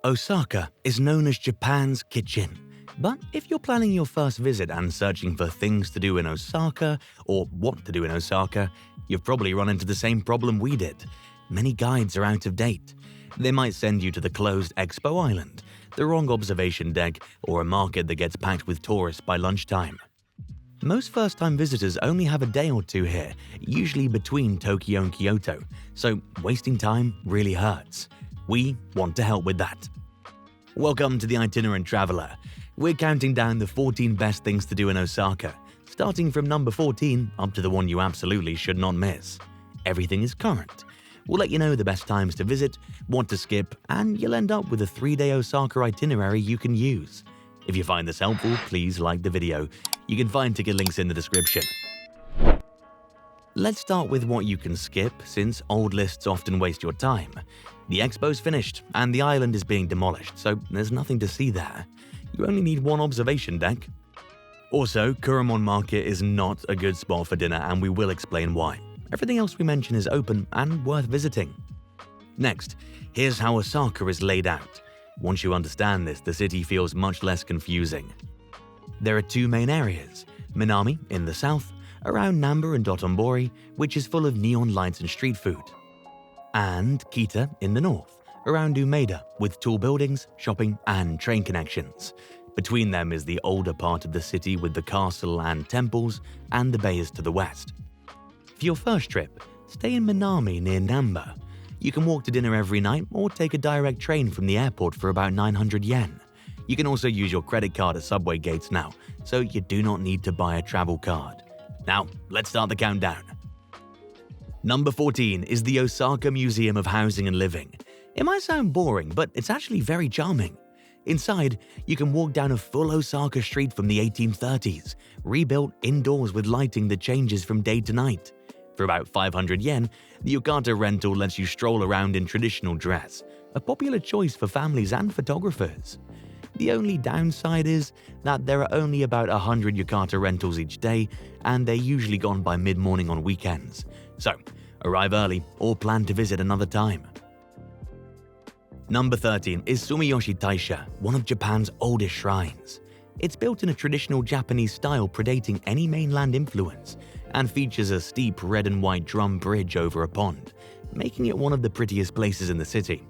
Osaka is known as Japan's kitchen, but if you're planning your first visit and searching for things to do in Osaka or what to do in Osaka, you've probably run into the same problem we did. Many guides are out of date. They might send you to the closed Expo Island, the wrong observation deck, or a market that gets packed with tourists by lunchtime. Most first-time visitors only have a day or two here, usually between Tokyo and Kyoto, so wasting time really hurts. We want to help with that. Welcome to the Itinerant Traveler. We're counting down the 14 best things to do in Osaka, starting from number 14 up to the one you absolutely should not miss. Everything is current. We'll let you know the best times to visit, what to skip, and you'll end up with a 3-day Osaka itinerary you can use. If you find this helpful, please like the video. You can find ticket links in the description. Let's start with what you can skip, since old lists often waste your time. The expo's finished, and the island is being demolished, so there's nothing to see there. You only need one observation deck. Also, Kuromon Market is not a good spot for dinner, and we will explain why. Everything else we mention is open and worth visiting. Next, here's how Osaka is laid out. Once you understand this, the city feels much less confusing. There are two main areas: Minami in the south, around Nara and Dotonbori, which is full of neon lights and street food, and Kita in the north, around Umeda, with tall buildings, shopping, and train connections. Between them is the older part of the city with the castle and temples, and the bay is to the west. For your first trip, stay in Minami near Nara. You can walk to dinner every night or take a direct train from the airport for about 900 yen. You can also use your credit card at subway gates now, so you do not need to buy a travel card. Now, let's start the countdown. Number 14 is the Osaka Museum of Housing and Living. It might sound boring, but it's actually very charming. Inside, you can walk down a full Osaka street from the 1830s, rebuilt indoors with lighting that changes from day to night. For about 500 yen, the yukata rental lets you stroll around in traditional dress, a popular choice for families and photographers. The only downside is that there are only about 100 yukata rentals each day, and they're usually gone by mid-morning on weekends. So, arrive early or plan to visit another time. Number 13 is Sumiyoshi Taisha, one of Japan's oldest shrines. It's built in a traditional Japanese style predating any mainland influence, and features a steep red and white drum bridge over a pond, making it one of the prettiest places in the city.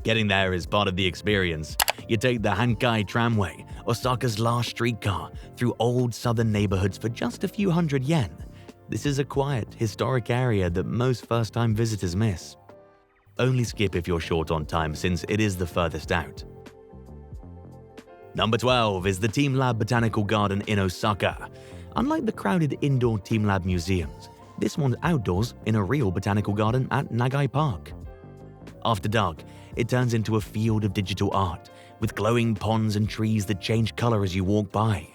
Getting there is part of the experience. You take the Hankai tramway, Osaka's last streetcar, through old southern neighborhoods for just a few hundred yen. This is a quiet, historic area that most first-time visitors miss. Only skip if you're short on time, since it is the furthest out. Number 12 is the teamLab Botanical Garden in Osaka. Unlike the crowded indoor teamLab museums, this one's outdoors in a real botanical garden at Nagai Park. After dark, it turns into a field of digital art, with glowing ponds and trees that change color as you walk by.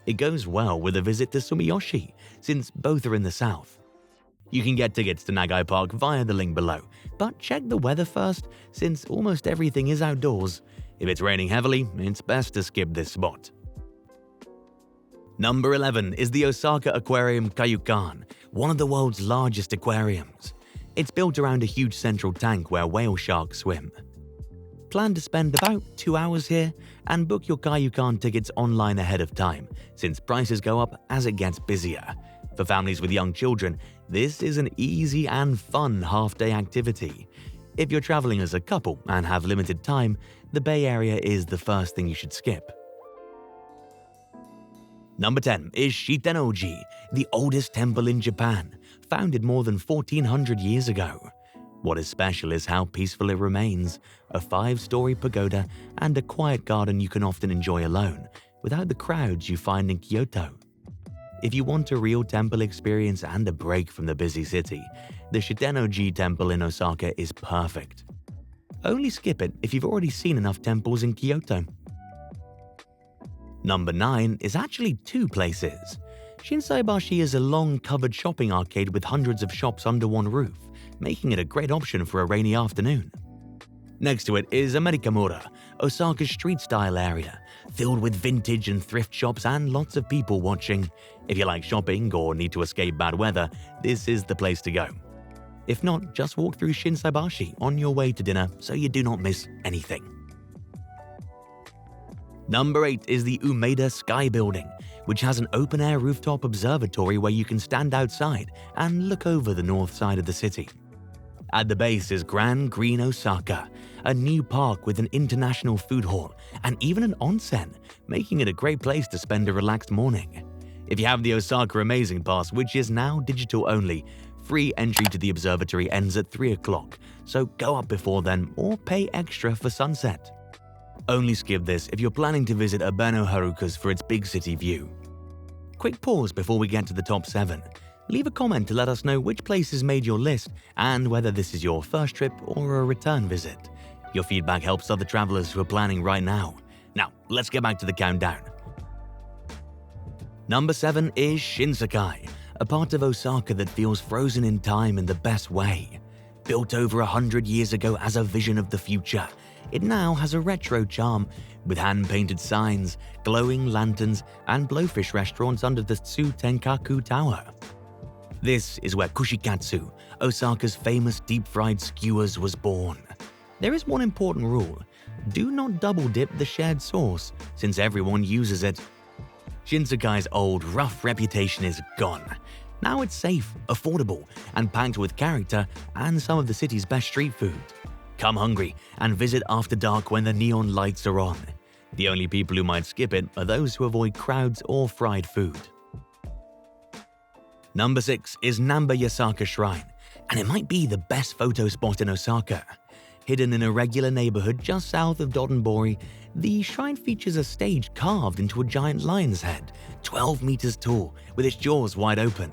It goes well with a visit to Sumiyoshi, since both are in the south. You can get tickets to Nagai Park via the link below, but check the weather first, since almost everything is outdoors. If it's raining heavily, it's best to skip this spot. Number 11 is the Osaka Aquarium Kaiyukan, one of the world's largest aquariums. It's built around a huge central tank where whale sharks swim. Plan to spend about 2 hours here and book your Kaiyukan tickets online ahead of time, since prices go up as it gets busier. For families with young children, this is an easy and fun half-day activity. If you're traveling as a couple and have limited time, the Bay Area is the first thing you should skip. Number 10 is Shitennoji, the oldest temple in Japan, founded more than 1400 years ago. What is special is how peaceful it remains, a 5-story pagoda and a quiet garden you can often enjoy alone, without the crowds you find in Kyoto. If you want a real temple experience and a break from the busy city, the Shitennoji temple in Osaka is perfect. Only skip it if you've already seen enough temples in Kyoto. Number 9 is actually 2 places. Shinsaibashi is a long covered shopping arcade with hundreds of shops under one roof, making it a great option for a rainy afternoon. Next to it is Amerikamura, Osaka's street-style area, filled with vintage and thrift shops and lots of people watching. If you like shopping or need to escape bad weather, this is the place to go. If not, just walk through Shinsaibashi on your way to dinner so you do not miss anything. Number 8 is the Umeda Sky Building, which has an open-air rooftop observatory where you can stand outside and look over the north side of the city. At the base is Grand Green Osaka, a new park with an international food hall and even an onsen, making it a great place to spend a relaxed morning. If you have the Osaka Amazing Pass, which is now digital only, free entry to the observatory ends at 3 o'clock, so go up before then or pay extra for sunset. Only skip this if you're planning to visit Abeno Harukas for its big city view. Quick pause before we get to the top 7. Leave a comment to let us know which places made your list and whether this is your first trip or a return visit. Your feedback helps other travelers who are planning right now. Now, let's get back to the countdown. Number 7 is Shinsekai, a part of Osaka that feels frozen in time in the best way. Built over 100 years ago as a vision of the future, it now has a retro charm with hand-painted signs, glowing lanterns, and blowfish restaurants under the Tsu Tenkaku Tower. This is where kushikatsu, Osaka's famous deep-fried skewers, was born. There is one important rule: do not double-dip the shared sauce, since everyone uses it. Shinsekai's old, rough reputation is gone. Now it's safe, affordable, and packed with character and some of the city's best street food. Come hungry and visit after dark when the neon lights are on. The only people who might skip it are those who avoid crowds or fried food. Number 6 is Namba Yasaka Shrine, and it might be the best photo spot in Osaka. Hidden in a regular neighborhood just south of Dotonbori, the shrine features a stage carved into a giant lion's head, 12 meters tall, with its jaws wide open.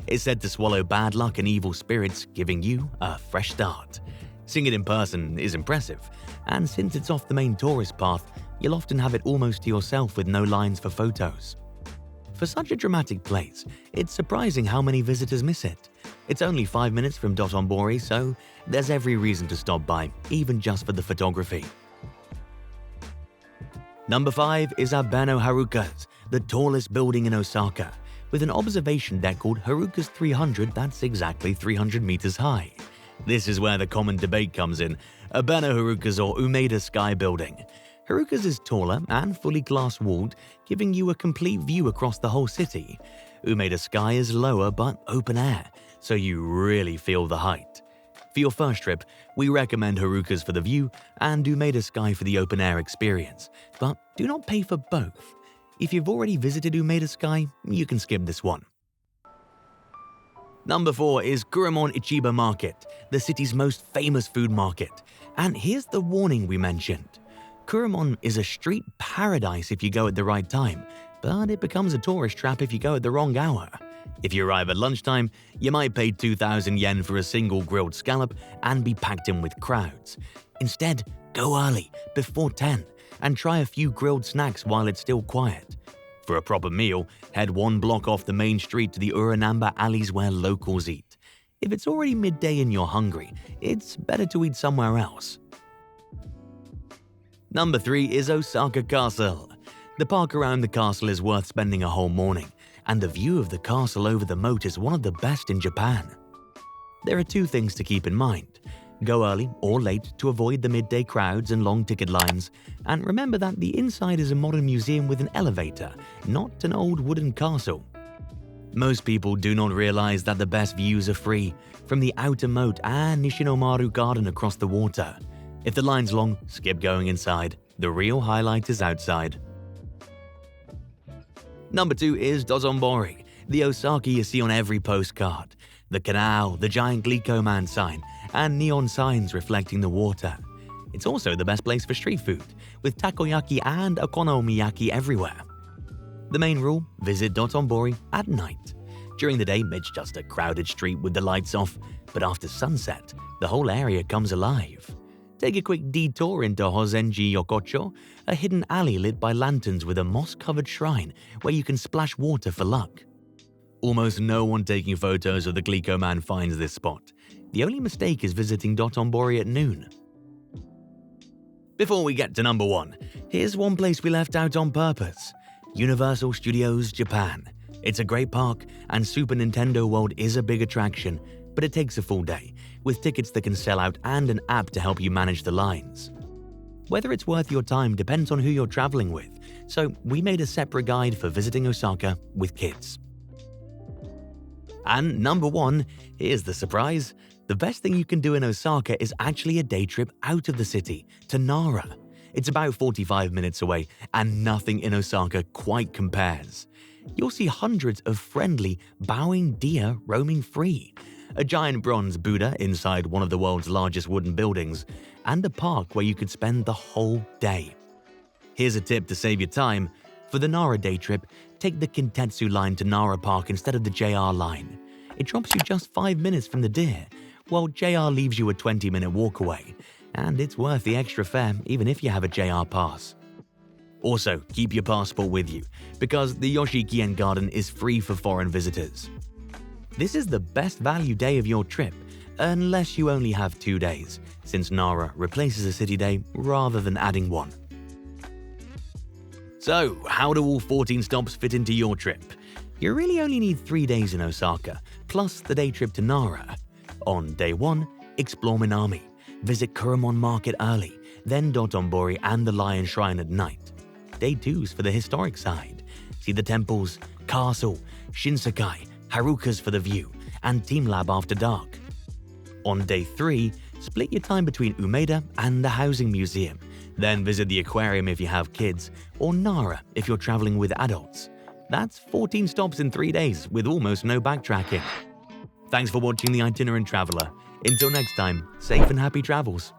It's said to swallow bad luck and evil spirits, giving you a fresh start. Seeing it in person is impressive, and since it's off the main tourist path, you'll often have it almost to yourself with no lines for photos. For such a dramatic place, it's surprising how many visitors miss it. It's only 5 minutes from Dotonbori, so there's every reason to stop by, even just for the photography. Number 5 is Abeno Harukas, the tallest building in Osaka, with an observation deck called Harukas 300 that's exactly 300 meters high. This is where the common debate comes in: Abeno Harukas or Umeda Sky Building. Harukas is taller and fully glass-walled, giving you a complete view across the whole city. Umeda Sky is lower but open air, so you really feel the height. For your first trip, we recommend Harukas for the view and Umeda Sky for the open-air experience, but do not pay for both. If you've already visited Umeda Sky, you can skip this one. Number 4 is Kuromon Ichiba Market, the city's most famous food market. And here's the warning we mentioned. Kuromon is a street paradise if you go at the right time, but it becomes a tourist trap if you go at the wrong hour. If you arrive at lunchtime, you might pay 2,000 yen for a single grilled scallop and be packed in with crowds. Instead, go early, before 10, and try a few grilled snacks while it's still quiet. For a proper meal, head 1 block off the main street to the Uranamba alleys where locals eat. If it's already midday and you're hungry, it's better to eat somewhere else. Number 3 is Osaka Castle. The park around the castle is worth spending a whole morning, and the view of the castle over the moat is one of the best in Japan. There are 2 things to keep in mind. Go early or late to avoid the midday crowds and long ticket lines, and remember that the inside is a modern museum with an elevator, not an old wooden castle. Most people do not realize that the best views are free, from the outer moat and Nishinomaru Garden across the water. If the line's long, skip going inside. The real highlight is outside. Number 2 is Dotonbori, the Osaka you see on every postcard. The canal, the giant Glico-man sign, and neon signs reflecting the water. It's also the best place for street food, with takoyaki and okonomiyaki everywhere. The main rule: visit Dotonbori at night. During the day, it's just a crowded street with the lights off, but after sunset, the whole area comes alive. Take a quick detour into Hozenji Yokocho, a hidden alley lit by lanterns with a moss-covered shrine where you can splash water for luck. Almost no one taking photos of the Glico-man finds this spot. The only mistake is visiting Dotonbori at noon. Before we get to number 1, here's one place we left out on purpose: Universal Studios Japan. It's a great park, and Super Nintendo World is a big attraction, but it takes a full day, with tickets that can sell out and an app to help you manage the lines. Whether it's worth your time depends on who you're traveling with, So we made a separate guide for visiting Osaka with kids. And number 1, here's the surprise. The best thing you can do in Osaka is actually a day trip out of the city to Nara. It's about 45 minutes away, and nothing in Osaka quite compares. You'll see hundreds of friendly, bowing deer roaming free, a giant bronze Buddha inside one of the world's largest wooden buildings, and a park where you could spend the whole day. Here's a tip to save your time. For the Nara day trip, take the Kintetsu line to Nara Park instead of the JR line. It drops you just 5 minutes from the deer, while JR leaves you a 20-minute walk away, and it's worth the extra fare even if you have a JR pass. Also, keep your passport with you, because the Yoshikien Garden is free for foreign visitors. This is the best value day of your trip, unless you only have 2 days, since Nara replaces a city day rather than adding one. So, how do all 14 stops fit into your trip? You really only need 3 days in Osaka, plus the day trip to Nara. On day 1, explore Minami. Visit Kuromon Market early, then Dotonbori and the Lion Shrine at night. Day 2's for the historic side. See the temples, castle, Shinsekai, Harukas for the view, and teamLab after dark. On day 3, split your time between Umeda and the Housing Museum. Then visit the aquarium if you have kids, or Nara if you're traveling with adults. That's 14 stops in 3 days with almost no backtracking. Thanks for watching the Itinerant Traveler. Until next time, safe and happy travels.